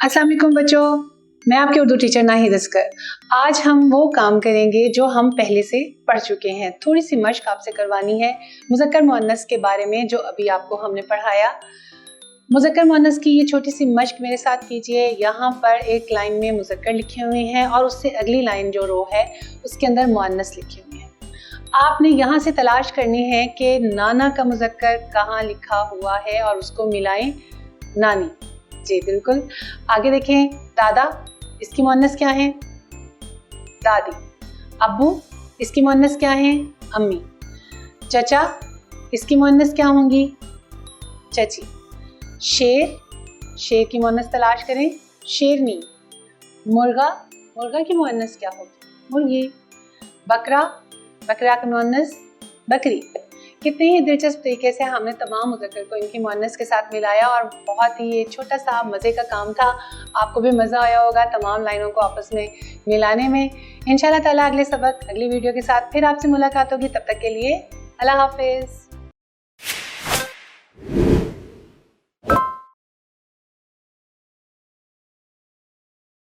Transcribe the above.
अस्सलाम वालेकुम बच्चों, मैं आपकी उर्दू टीचर नाहिद अस्कर। आज हम वो काम करेंगे जो हम पहले से पढ़ चुके हैं। थोड़ी सी मश्क आपसे करवानी है मुज़क्कर मुअन्नस के बारे में जो अभी आपको हमने पढ़ाया। मुज़क्कर मुअन्नस की ये छोटी सी मश्क मेरे साथ कीजिए। यहाँ पर एक लाइन में मुज़क्कर लिखे हुए हैं और उससे अगली लाइन जो रो है उसके अंदर मुअन्नस लिखे हुए हैं। आपने यहाँ से तलाश करनी है कि नाना का मुज़क्कर कहाँ लिखा हुआ है और उसको मिलाएं नानी। जी बिल्कुल, आगे देखें। दादा, इसकी मुअन्नस क्या है? दादी। अब्बू, इसकी मुअन्नस क्या है? अम्मी। चचा, इसकी मुअन्नस क्या होंगी? चची। शेर, शेर की मुअन्नस तलाश करें, शेरनी। मुर्गा, मुर्गा की मुअन्नस क्या होगी? मुर्गी। बकरा, बकरा की मुअन्नस बकरी। कितने ही दिलचस्प तरीके से हमने तमाम मुज़क्कर को इनकी मुअन्नस के साथ मिलाया और बहुत ही ये छोटा सा मज़े का काम था। आपको भी मज़ा आया होगा तमाम लाइनों को आपस में मिलाने में। इंशाल्लाह ताला अगले सबक, अगली वीडियो के साथ फिर आपसे मुलाकात होगी। तब तक के लिए अल्लाह हाफ़िज़।